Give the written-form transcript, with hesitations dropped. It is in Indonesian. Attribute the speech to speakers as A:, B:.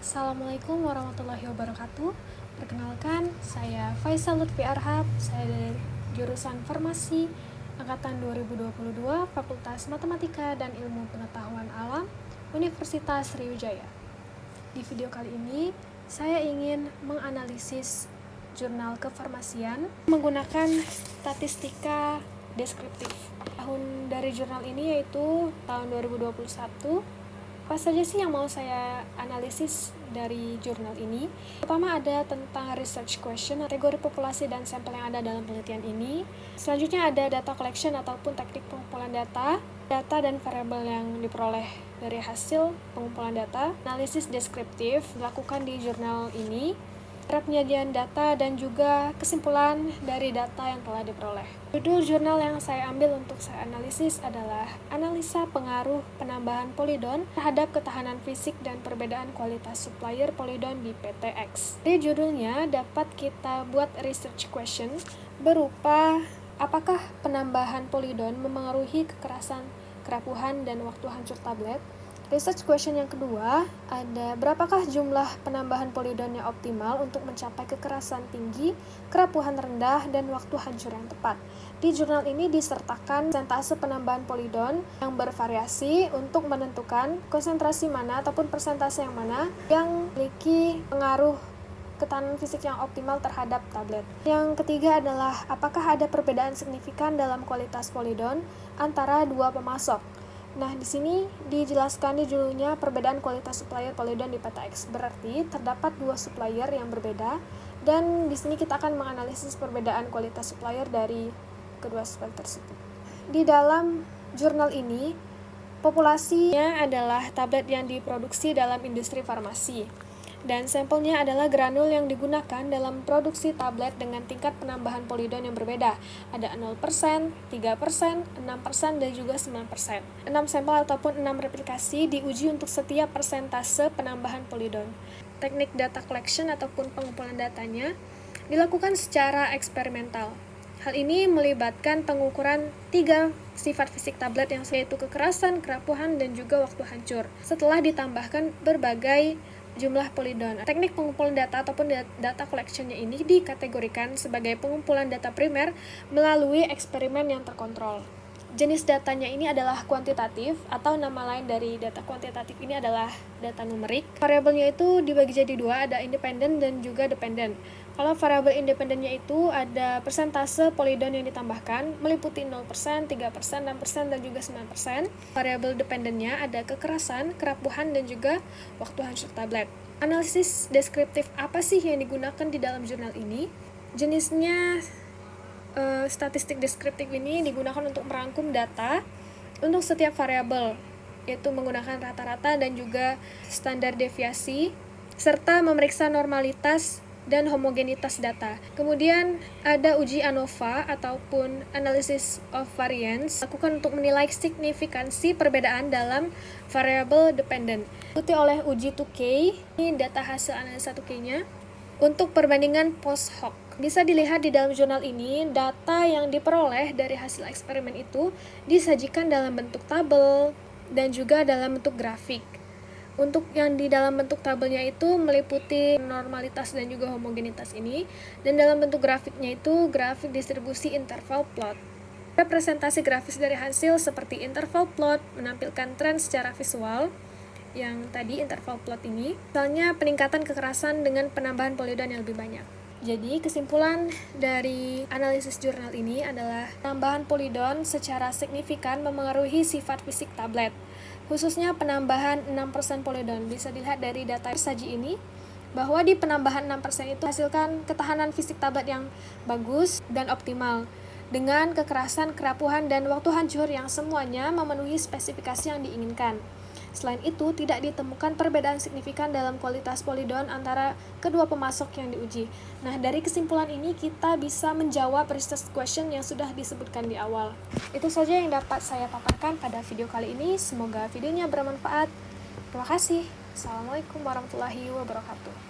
A: Assalamualaikum warahmatullahi wabarakatuh. Perkenalkan, saya Faisal Lutfi Arhab. Saya dari jurusan Farmasi angkatan 2022, Fakultas Matematika dan Ilmu Pengetahuan Alam, Universitas Sriwijaya. Di video kali ini, saya ingin menganalisis jurnal kefarmasian menggunakan statistika deskriptif. Tahun dari jurnal ini yaitu tahun 2021. Apa saja sih yang mau saya analisis dari jurnal ini? Pertama ada tentang research question, kategori populasi dan sampel yang ada dalam penelitian ini. Selanjutnya ada data collection ataupun teknik pengumpulan data dan variabel yang diperoleh dari hasil pengumpulan data. Analisis deskriptif dilakukan di jurnal ini, penyajian data dan juga kesimpulan dari data yang telah diperoleh. Judul jurnal yang saya ambil untuk saya analisis adalah Analisa Pengaruh Penambahan Polidon terhadap Ketahanan Fisik dan Perbedaan Kualitas Supplier Polidon di PT X. Di judulnya dapat kita buat research question berupa apakah penambahan polidon memengaruhi kekerasan, kerapuhan, dan waktu hancur tablet. Research question yang kedua ada berapakah jumlah penambahan polidon yang optimal untuk mencapai kekerasan tinggi, kerapuhan rendah, dan waktu hancur yang tepat. Di jurnal ini disertakan persentase penambahan polidon yang bervariasi untuk menentukan konsentrasi mana ataupun persentase yang mana yang memiliki pengaruh ketahanan fisik yang optimal terhadap tablet. Yang ketiga adalah apakah ada perbedaan signifikan dalam kualitas polidon antara dua pemasok. Nah, di sini dijelaskan di judulnya perbedaan kualitas supplier polidon di PT X. Berarti terdapat dua supplier yang berbeda dan di sini kita akan menganalisis perbedaan kualitas supplier dari kedua supplier tersebut. Di dalam jurnal ini, populasinya adalah tablet yang diproduksi dalam industri farmasi. Dan sampelnya adalah granul yang digunakan dalam produksi tablet dengan tingkat penambahan polidon yang berbeda. Ada 0%, 3%, 6%, dan juga 9%. 6 sampel ataupun 6 replikasi diuji untuk setiap persentase penambahan polidon. Teknik data collection ataupun pengumpulan datanya dilakukan secara eksperimental. Hal ini melibatkan pengukuran 3 sifat fisik tablet yang yaitu kekerasan, kerapuhan, dan juga waktu hancur. Setelah ditambahkan berbagai jumlah polidon. Teknik pengumpulan data ataupun data collection-nya ini dikategorikan sebagai pengumpulan data primer melalui eksperimen yang terkontrol. Jenis datanya ini adalah kuantitatif atau nama lain dari data kuantitatif ini adalah data numerik. Variabelnya itu dibagi jadi dua, ada independen dan juga dependen. Kalau variabel independennya itu ada persentase polidon yang ditambahkan meliputi 0%, 3%, 6%, dan juga 9%. Variabel dependennya ada kekerasan, kerapuhan, dan juga waktu hancur tablet. Analisis deskriptif apa sih yang digunakan di dalam jurnal ini? Jenisnya statistik deskriptif ini digunakan untuk merangkum data untuk setiap variabel, yaitu menggunakan rata-rata dan juga standar deviasi, serta memeriksa normalitas dan homogenitas data. Kemudian ada uji ANOVA ataupun Analysis of Variance dilakukan untuk menilai signifikansi perbedaan dalam variabel dependent. Diikuti oleh uji 2K, ini data hasil analisa 2K-nya, untuk perbandingan post hoc. Bisa dilihat di dalam jurnal ini, data yang diperoleh dari hasil eksperimen itu disajikan dalam bentuk tabel dan juga dalam bentuk grafik. Untuk yang di dalam bentuk tabelnya itu meliputi normalitas dan juga homogenitas ini, dan dalam bentuk grafiknya itu grafik distribusi interval plot. Representasi grafis dari hasil seperti interval plot menampilkan tren secara visual, yang tadi interval plot ini, misalnya peningkatan kekerasan dengan penambahan polidon yang lebih banyak. Jadi kesimpulan dari analisis jurnal ini adalah penambahan polidon secara signifikan memengaruhi sifat fisik tablet, khususnya penambahan 6% polidon. Bisa dilihat dari data saji ini bahwa di penambahan 6% itu hasilkan ketahanan fisik tablet yang bagus dan optimal dengan kekerasan, kerapuhan, dan waktu hancur yang semuanya memenuhi spesifikasi yang diinginkan. Selain itu, tidak ditemukan perbedaan signifikan dalam kualitas polidon antara kedua pemasok yang diuji. Nah, dari kesimpulan ini kita bisa menjawab research question yang sudah disebutkan di awal. Itu saja yang dapat saya paparkan pada video kali ini. Semoga videonya bermanfaat. Terima kasih. Assalamualaikum warahmatullahi wabarakatuh.